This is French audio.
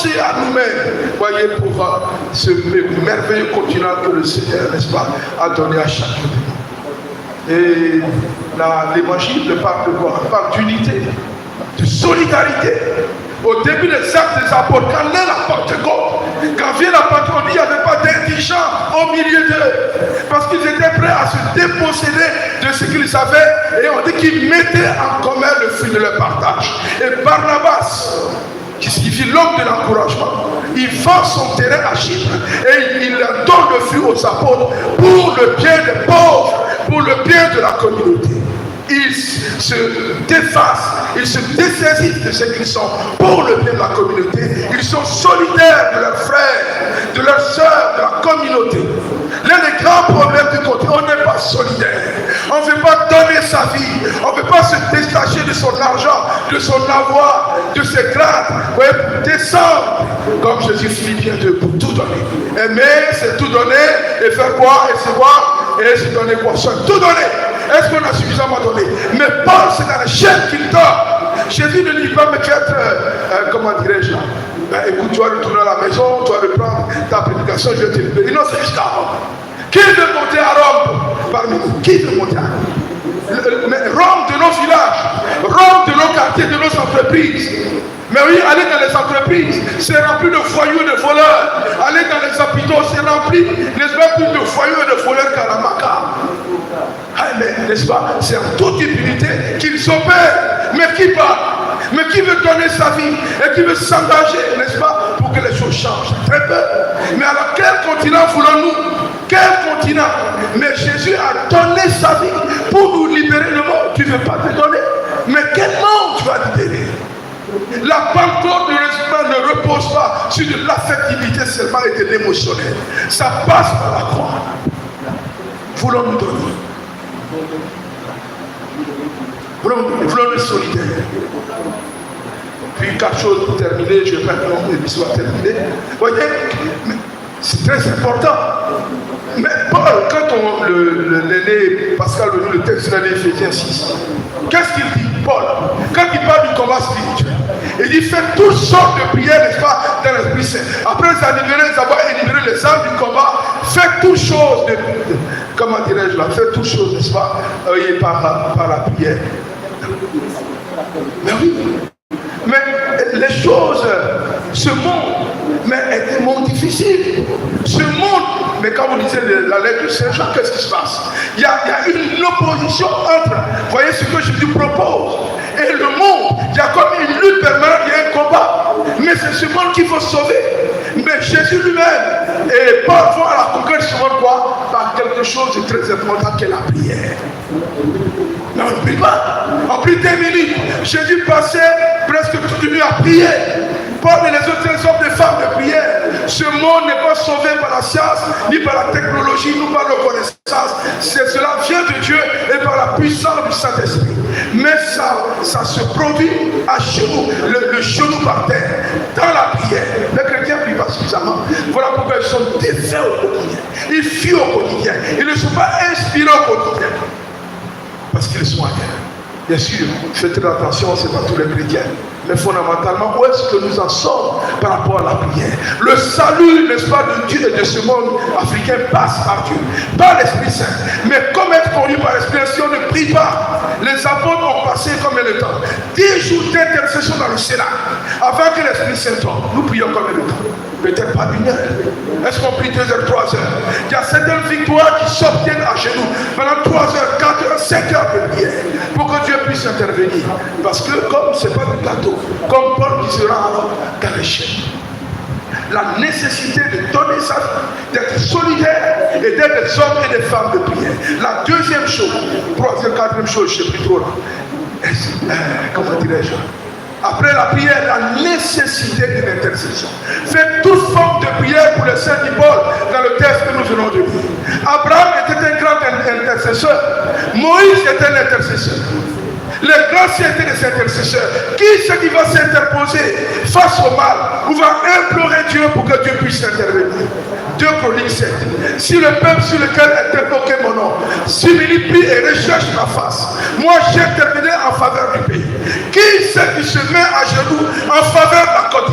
renoncer à nous-mêmes, voyez, pour ce merveilleux continent que le Seigneur, n'est-ce pas, a donné à chacun de nous. Et l'évangile parle de quoi? Il parle d'unité, de solidarité. Au début des actes des apôtres, quand est la Pentecôte, quand vient la Pentecôte, il n'y avait pas d'indigents au milieu d'eux. Parce qu'ils étaient prêts à se déposséder de ce qu'ils avaient. Et on dit qu'ils mettaient en commun le fruit de leur partage. Et Barnabas, qui signifie l'homme de l'encouragement, il vend son terrain à Chypre et il donne le fruit aux apôtres pour le bien des pauvres, pour le bien de la communauté. Ils se défacent, ils se dessaisissent de ce qu'ils sont pour le bien de la communauté. Ils sont solidaires de leurs frères, de leurs sœurs, de la communauté. L'un des grands problèmes du côté, on n'est pas solidaire. On ne veut pas donner sa vie. On ne veut pas se détacher de son argent, de son avoir, de ses grades. Ouais, descendre, comme Jésus Philippiens 2, pour tout donner. Aimer, c'est tout donner et faire quoi? Et se voir et se donner quoi? Tout donner. Est-ce qu'on a suffisamment donné? Mais Paul, c'est dans la chaîne qu'il donne. Jésus ne dit pas, mais tu es, comment dirais-je là? Ben, écoute, tu vas retourner à la maison, tu vas reprendre ta prédication, je vais te libérer. Non, c'est jusqu'à Rome. Qui veut monter à Rome parmi nous? Qui veut monter à Rome? Mais Rome de nos villages, Rome de nos quartiers, de nos entreprises. Mais oui, allez dans les entreprises, c'est rempli de voyous et de voleurs. Allez dans les hôpitaux, c'est rempli, n'est-ce pas, plus de voyous et de voleurs qu'à la Maca. Mais n'est-ce pas, c'est en toute impunité qu'ils opèrent. Mais qui parle? Mais qui veut donner sa vie et qui veut s'engager, n'est-ce pas, pour que les choses changent? Très peu. Mais alors quel continent voulons-nous? Quel continent? Mais Jésus a donné sa vie pour nous libérer le monde. Tu ne veux pas te donner? Mais quel monde tu vas libérer? La Pentecôte ne repose pas sur de l'affectivité seulement et de l'émotionnel. Ça passe par la croix. Voulons-nous donner? Voulons être solidaires. Puis 4 choses pour terminer, je vais faire que l'histoire terminée. Vous voyez, c'est très important. Mais Paul, quand l'aîné Pascal veut le texte de l'Éphésiens 6, qu'est-ce qu'il dit, Paul? Quand il parle du combat spirituel, il dit faites toutes sortes de prières, n'est-ce pas, dans l'Esprit Saint. Après avoir éliminé les armes du combat, faites toutes choses, comment dirais-je là, faites toutes choses, n'est-ce pas, par la prière. Mais oui, mais les choses, ce monde, mais est un monde difficile. Ce monde, mais quand vous lisez la lettre de Saint Jean, qu'est-ce qui se passe? Il y a une opposition entre, voyez ce que Jésus propose, et le monde. Il y a comme une lutte permanente, il y a un combat. Mais c'est ce monde qu'il faut sauver. Mais Jésus lui-même, et Paul vont à la conquête de ce monde quoi? Par quelque chose de très important qu'est la prière. Mais on ne prie pas. On prie 10 minutes. Jésus passait presque toute une nuit à prier. Paul et les autres hommes des femmes de prière. Ce monde n'est pas sauvé par la science, ni par la technologie, ni par la connaissance. Cela vient de Dieu et par la puissance du Saint-Esprit. Mais ça se produit à genoux, le genou par terre, dans la prière. Les chrétiens ne prient pas suffisamment. Voilà pourquoi ils sont défaits au quotidien. Ils fuient au quotidien. Ils ne sont pas inspirés au quotidien. Parce qu'ils sont ailleurs. Bien sûr, faites très attention, ce n'est pas tous les chrétiens. Mais fondamentalement, où est-ce que nous en sommes par rapport à la prière? Le salut, n'est-ce pas, de Dieu et de ce monde africain passe par Dieu, par l'Esprit Saint. Mais comme être conduit par l'Esprit, si on ne prie pas, les apôtres ont passé combien de temps? 10 jours d'intercession dans le Sénat, avant que l'Esprit Saint tombe. Nous prions combien de temps? Peut-être pas 1 heure. Est-ce qu'on prie 2 heures, 3 heures? Il y a certaines victoires qui s'obtiennent à genoux pendant 3 heures, 4 heures, 5 heures de prière pour que Dieu puisse intervenir. Parce que comme ce n'est pas du gâteau, comme Paul qui sera alors dans les chaînes. La nécessité de donner sa vie, d'être solidaire et d'être des hommes et des femmes de prière. La deuxième chose, 3e, 4e chose, je ne sais plus trop là. Comment dirais-je? Après la prière, la nécessité d'une intercession. Faites toute forme de prière pour les saints du Paul dans le texte que nous venons de lire. Abraham était un grand intercesseur. Moïse était un intercesseur. Les grands étaient des intercesseurs. Qui c'est qui va s'interposer face au mal ou va implorer Dieu pour que Dieu puisse intervenir? 2 Chroniques 7. Si le peuple sur lequel est invoqué mon nom s'humilie et recherche ma face, moi j'interviendrai en faveur du pays. Qui c'est qui se met à genoux en faveur de la côte?